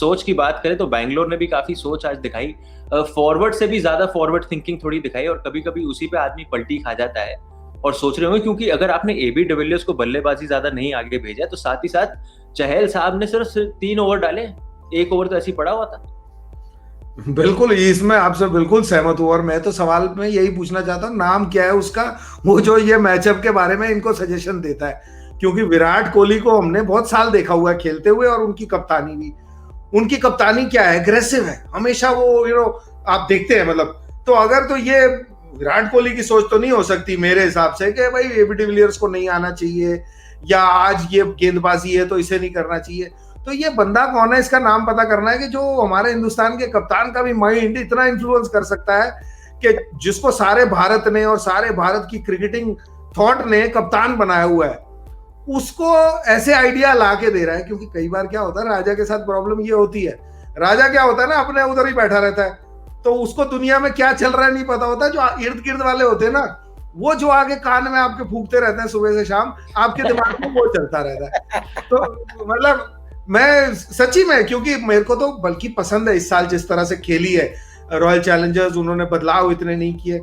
सोच की बात करें तो बैंगलोर ने भी काफी सोच आज दिखाई, फॉरवर्ड से भी ज्यादा फॉरवर्ड थिंकिंग थोड़ी दिखाई, और कभी कभी उसी पे आदमी पलटी खा जाता है और सोच रहे होंगे, क्योंकि अगर आपने एबी डिविलियर्स को बल्लेबाजी ज्यादा नहीं आगे भेजा तो साथ ही साथ चहल साहब ने सिर्फ 3 ओवर डाले, 1 ओवर तो ऐसे ही पड़ा हुआ था। बिल्कुल, इसमें आपसे बिल्कुल सहमत हूँ। और मैं तो सवाल में यही पूछना चाहता हूँ, नाम क्या है उसका, वो जो ये मैचअप के बारे में इनको सजेशन देता है? क्योंकि विराट कोहली को हमने बहुत साल देखा हुआ है खेलते हुए, और उनकी कप्तानी भी, उनकी कप्तानी क्या है, एग्रेसिव है हमेशा वो, आप देखते हैं मतलब। तो अगर तो ये विराट कोहली की सोच तो नहीं हो सकती मेरे हिसाब से कि भाई एबी डिविलियर्स को नहीं आना चाहिए, या आज ये गेंदबाजी है तो इसे नहीं करना चाहिए। तो ये बंदा कौन है, इसका नाम पता करना है, कि जो हमारे हिंदुस्तान के कप्तान का भी माइंड इतना इन्फ्लुएंस कर सकता है कि जिसको सारे भारत ने और सारे भारत की क्रिकेटिंग थॉट ने कप्तान बनाया हुआ है, उसको ऐसे आइडिया ला के दे रहा है। क्योंकि कई बार क्या होता है, राजा के साथ प्रॉब्लम ये होती है, राजा क्या होता है ना, अपने उधर ही बैठा रहता है, तो उसको दुनिया में क्या चल रहा है नहीं पता होता। जो इर्द गिर्द वाले होते हैं ना, वो जो आगे कान में आपके फूकते रहते हैं सुबह से शाम, आपके दिमाग में वो चलता रहता है। तो मतलब मैं सच्ची में, क्योंकि मेरे को तो बल्कि पसंद है इस साल जिस तरह से खेली है रॉयल चैलेंजर्स, उन्होंने बदलाव इतने नहीं किए,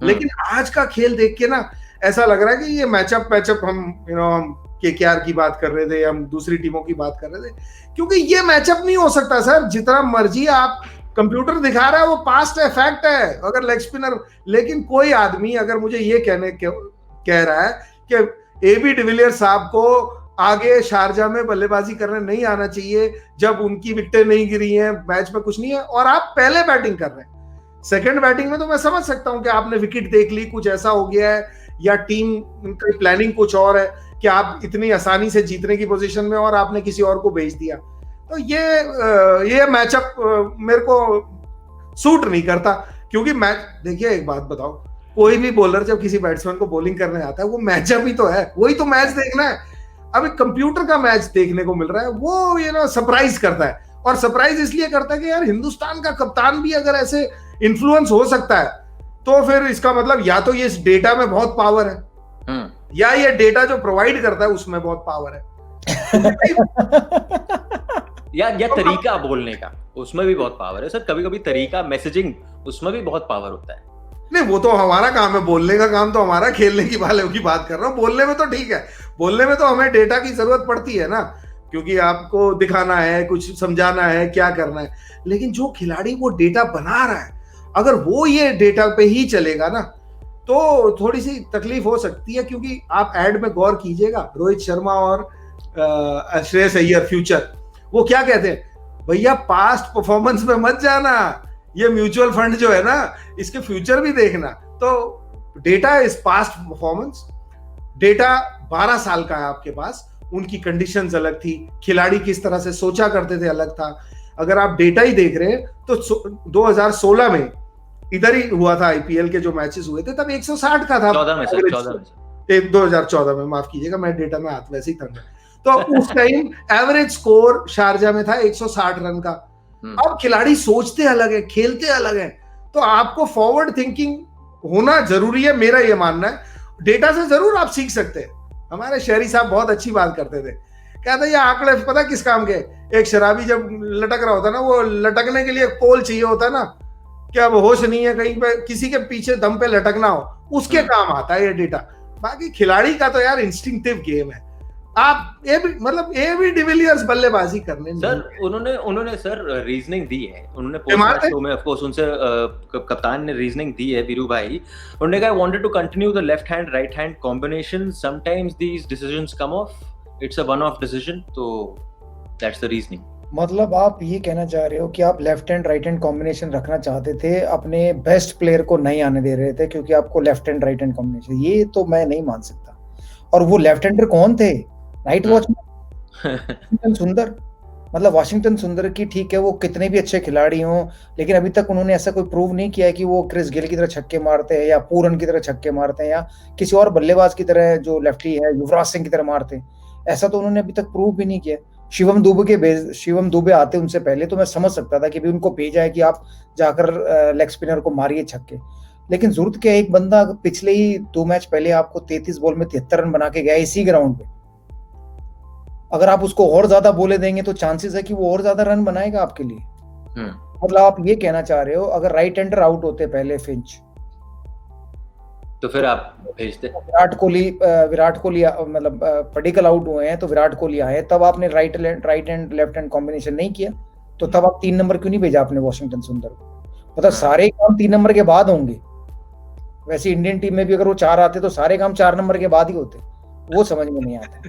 लेकिन आज का खेल देख के ना ऐसा लग रहा है कि ये मैचअप हम हम केकेआर की बात कर रहे थे, हम दूसरी टीमों की बात कर रहे थे, क्योंकि ये मैचअप नहीं हो सकता सर। जितना मर्जी आप कंप्यूटर दिखा रहा है वो पास्ट है, फैक्ट है, अगर लेग स्पिनर। लेकिन कोई आदमी अगर मुझे ये कह रहा है कि एबी डिविलियर्स साहब को आगे शारजा में बल्लेबाजी करने नहीं आना चाहिए, जब उनकी विकेटें नहीं गिरी हैं, मैच में कुछ नहीं है, और आप पहले बैटिंग कर रहे हैं, सेकंड बैटिंग में तो मैं समझ सकता हूं कि आपने विकेट देख ली, कुछ ऐसा हो गया है, या टीम की प्लानिंग कुछ और है कि आप इतनी आसानी से जीतने की पोजीशन में और आपने किसी और को भेज दिया। तो ये मैचअप मेरे को सूट नहीं करता। क्योंकि मैच देखिए, एक बात बताओ, कोई भी बॉलर जब किसी बैट्समैन को बॉलिंग करने आता है, वो मैचअप ही तो है, वही तो मैच देखना है। अभी कंप्यूटर का मैच देखने को मिल रहा है, वो सरप्राइज करता है। और सरप्राइज इसलिए करता है कि यार हिंदुस्तान का कप्तान भी अगर ऐसे इन्फ्लुएंस हो सकता है, तो फिर इसका मतलब या तो ये इस डेटा में बहुत पावर है, या ये डेटा जो प्रोवाइड करता है उसमें बहुत पावर है। या तरीका बोलने का, उसमें भी बहुत पावर है सर। कभी कभी तरीका, मैसेजिंग, उसमें भी बहुत पावर होता है। नहीं, वो तो हमारा काम है, बोलने का काम तो हमारा, खेलने की वाले की बात कर रहा हूँ। बोलने में तो ठीक है, बोलने में तो हमें डेटा की जरूरत पड़ती है ना, क्योंकि आपको दिखाना है, कुछ समझाना है, क्या करना है। लेकिन जो खिलाड़ी वो डेटा बना रहा है, अगर वो ये डेटा पे ही चलेगा ना, तो थोड़ी सी तकलीफ हो सकती है। क्योंकि आप एड में गौर कीजिएगा, रोहित शर्मा और श्रेयस अय्यर फ्यूचर, वो क्या कहते हैं, भैया पास्ट परफॉर्मेंस में मत जाना, ये म्यूचुअल फंड जो है ना, इसके फ्यूचर भी देखना। तो data is past performance, data 12 साल का है आपके पास, उनकी कंडीशंस अलग थी, खिलाड़ी किस तरह से सोचा करते थे अलग था। अगर आप डेटा ही देख रहे हैं तो 2016 में इधर ही हुआ था, आईपीएल के जो मैचेस हुए थे तब 160 का था, 2014 में, माफ कीजिएगा, मैं डेटा में हाथ वैसे ही तंग है। तो उस टाइम एवरेज स्कोर शारजा में था 160 रन का। अब खिलाड़ी सोचते अलग है, खेलते अलग है, तो आपको फॉरवर्ड थिंकिंग होना जरूरी है, मेरा ये मानना है। डेटा से जरूर आप सीख सकते हैं। हमारे शहरी साहब बहुत अच्छी बात करते थे, कहते ये आंकड़े पता किस काम के, एक शराबी जब लटक रहा होता है ना, वो लटकने के लिए एक पोल चाहिए होता है ना, क्या वो होश नहीं है, कहीं पे किसी के पीछे दम पे लटकना हो, उसके काम आता है ये डेटा। बाकी खिलाड़ी का तो यार इंस्टिंक्टिव गेम है। आप एबी डिविलियर्स बल्लेबाजी करने सर, उन्होंने सर रीजनिंग दी है, उन्होंने पोस्ट शो में ऑफ कोर्स उनसे कप्तान ने रीजनिंग दी है, वीरू भाई। उन्होंने कहा wanted to continue the left hand right hand combination, sometimes these decisions come off, it's a one off decision, तो दैट्स द रीजनिंग। मतलब आप ये कहना चाह रहे हो कि आप left hand right hand combination रखना चाहते थे, अपने बेस्ट प्लेयर को नहीं आने दे रहे थे क्योंकि आपको left hand right hand combination, ये तो मैं नहीं मान सकता। और वो लेफ्ट हैंडर कौन थे? नाइट वॉचमैन सुंदर, मतलब वाशिंगटन सुंदर की, ठीक है वो कितने भी अच्छे खिलाड़ी हों, लेकिन अभी तक उन्होंने ऐसा कोई प्रूव नहीं किया है कि वो क्रिस गेल की तरह छक्के मारते हैं, या पूरन की तरह छक्के मारते हैं, या किसी और बल्लेबाज की तरह जो लेफ्टी है युवराज सिंह की तरह मारते हैं। ऐसा तो उन्होंने अभी तक प्रूव भी नहीं किया। शिवम दुबे आते उनसे पहले तो मैं समझ सकता था कि भी उनको भेजा है कि आप जाकर लेग स्पिनर को मारिए छक्के, लेकिन जरूरत क्या, एक बंदा पिछले ही 2 मैच पहले आपको 33 बॉल में 73 रन बना के गया इसी ग्राउंड पे। अगर आप उसको और ज्यादा बोले देंगे तो चांसेस है कि वो और ज्यादा रन बनाएगा आपके लिए। मतलब आप ये कहना चाह रहे हो अगर राइट हैंडर आउट होते पहले फिंच तो फिर आप भेजते। विराट कोहली मतलब पडिक्कल आउट हुए हैं तो विराट कोहली आए, तब आपने right and left hand combination नहीं किया, तो तब आप 3 नंबर क्यों नहीं भेजा आपने वॉशिंगटन सुंदर को? मतलब सारे काम 3 नंबर के बाद होंगे। वैसे इंडियन टीम में भी अगर वो 4 आते तो सारे काम 4 नंबर के बाद ही होते, वो समझ में नहीं आता।